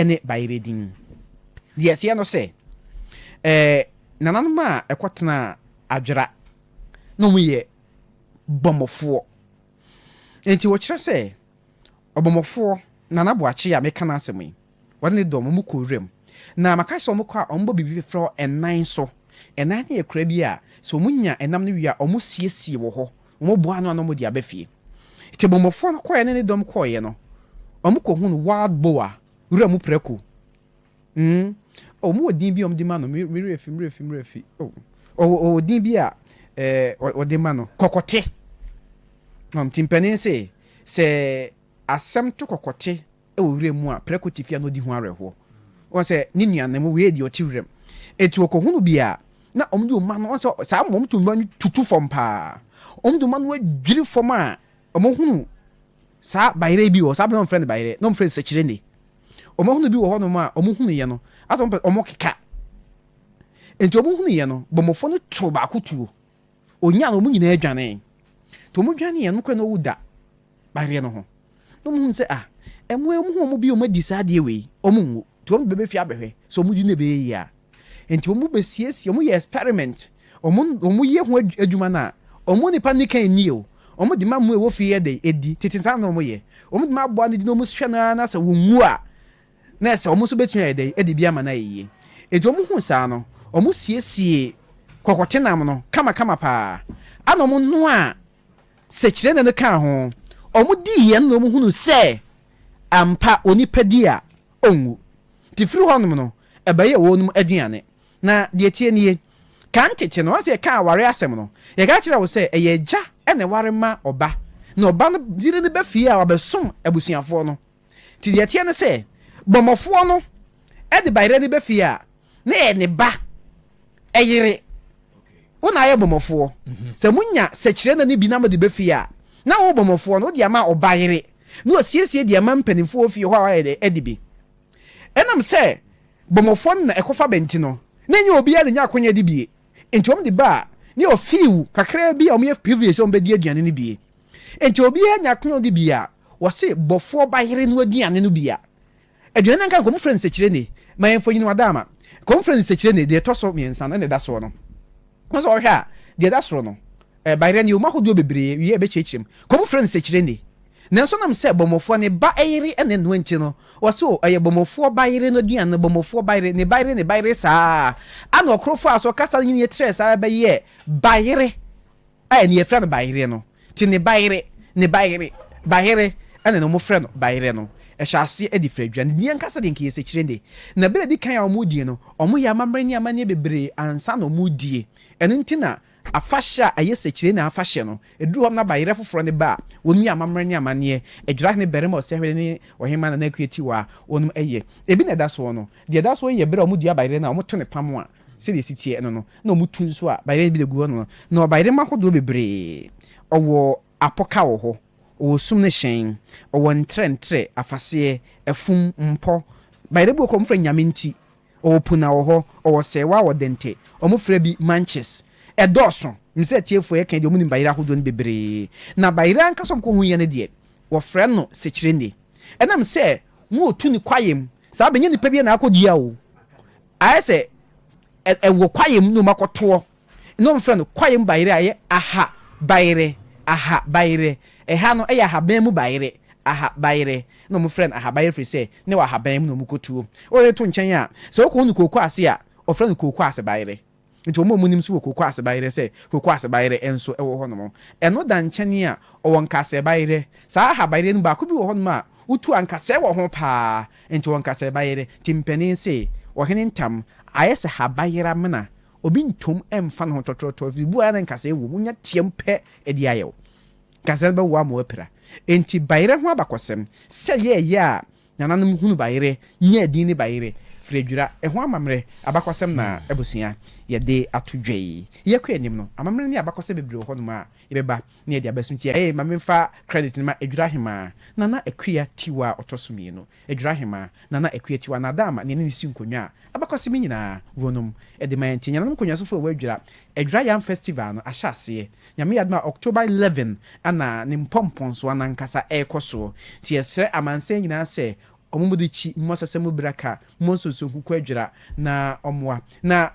ene Bayere din de tie no se nananuma ekotena adwera no mu ye bomofo enti wo kire se obomofo nanaboache ya meka na asemi wadne dom mu korem na maka so mu kwa ombo bibi fro enan so enan ye kura bi a so munya enam ne wi a omo siesie wo ho omo boa no mo dia bafie enti bomofo no koye ne dom koye no omo ko hunu wild boa wura mu preku omo odin bi omdi ma no mi refi odin bi a odin ma no kokote timpani se asem to kokote wure mu a preku tifia no di ho areho won se ni nuanam we di oti wurem etu okohunu bia na omdi o ma no se sa mom to ma tutu fom pa omdi ma no adwiri fom a omohunu sa Bayere bi wo sa be friend Bayere no friend Sekyere ne omohunu bi wo ho no ma omohunu ye no aso omokeka enti omohunu ye no bomofo no to ba akutuo onya no mu nyina adwane to mu dwane ye no kwa no wuda Bayere no ho no mu se emu mu bi o ma disade we omunwo to mu bebe fi abehwe so mu di ne be yi a enti omu be siesie omu ye experiment omu ye ho adwuma na omu nipa ni kan ni o omu di ma mu e wo fi ye de edi titinsan na omu ye omu di ma bo ani di no mu hwe na se wo nwu a na se omu so betumi ye de edi bia ma na yiye enti omu hu sa no omu siesie kokote nam no kama pa ana omu no a Sekyere ne kan ho omu di ye no omu hunu se ampa onipadi a onwu tifiri honum no ebaye wonum aduane na de tie nie kan tete no ase ka aware asem no ye ga kire wo se eye ja ene ware ma oba na oba no dire ne bafie a wabesom abusuafo no ti de tie ne se bomofo no e de Bayere ne bafie a na ye ne ba eyire una ye bomofo se munya Sekyere na ne bi na ma de bafie a na wo bomofo no de ama obayere no asiesie de ama mpanimfo ofie ho a ye edibi enam se bomofo na ekofa benti no na nya obi ya nya akonya di bie enti om de ba ni ofiu kakra bi om ye previous om be di aduane ni bie enti obi ya nya akonya di bie a wo se bofo Bayere no aduane no bie aduane nka ko mo friend Sekyere ne ma enfo nyini wadama ko mo friend Sekyere ne de toso miensa na ne da so no no so hwa de da so no Bayere ni o ma hodo bebre wie be chechim ko mo friend Sekyere ne nanso nam se bomofo ne ba eyire ene no enti no waso aye bomofo Bayere no duan bomofo Bayere ne Bayere saa ana okrofo aso kasa nyine tre saa ba ye Bayere ai ne friend Bayere no ti ne Bayere ene no mo friend Bayere no ehase edi fradwan bian kasa de nke Sekyere de na bere di kan ya omudie no omo ya mamre ni amane bebre ansa no omudie eno ntina afasha aye Sekyere na afashe no eduru hom na Bayere foforo ne ba wonu ya mamre ni amane edwira ne berema osehwe ne ohema na akueti wa wonum eye ebi na da so no de da so ye bere omudie Bayere na omo to ne pamo a se de sitie eno no na omutu nso a Bayere bi de guo no na Bayere makodo bebre owo apoka wo ho o sum ne hyen o won trentre afase efum mpo Bayere bu ko mfra nyamenti o puna wo ho o sewa wo dente o mfra bi manches edoso mse tiefo ye kan de omuni Bayere ahodo ne bebre na Bayere anka so ko hu ye ne de wo frɛ no Sekyere ne enam se mu otu ni kwayem sa benye nipa bi na akodia o ayese wo kwayem no makoto no mfra no kwayem Bayere aye aha Bayere eha no eya haban mu Bayere Bayere no mo friend Bayere free say ne wa haban mu no mu kotuo o le to nchen a se o ko nu kokko ase a o friend kokko ase Bayere nti o mo munim so kokko ase Bayere say kokko ase Bayere enso e wo ho no mo eno da nchen a o won kase Bayere sa Bayere no ba ko bi wo ho no ma utu ankase wo ho pa nti won kase Bayere timpani say wo hene ntam ayese Bayere amena obi ntom emfa no tototo bi bu ana nkase wo munya tiempe edi ayew kase ba wo amo apira enti Bayere ho abakosem se ye a nananum hunu Bayere nya din ni Bayere Ejura eho amamre abakosem na ebusia ye de atodwei ye kwa enim no amamre ni abakosem bebre ho no ma yebeba na ye de abasunti mamemfa credit ni ma Ejura hema nana akua tiwa otosumi no Ejura hema nana akua tiwa na dama ne ni sinkonwa abakosem nyina wonum de ma entinya nanum konwa so fo wa Ejura Yam Festival no ahyase nyame yadma October 11 ana ne mpompon so anankasa ekoso ti yesre amanse nyina se ɔmo mo de chi mo sese mo braka mo nso nkuku adwira na ɔmoa na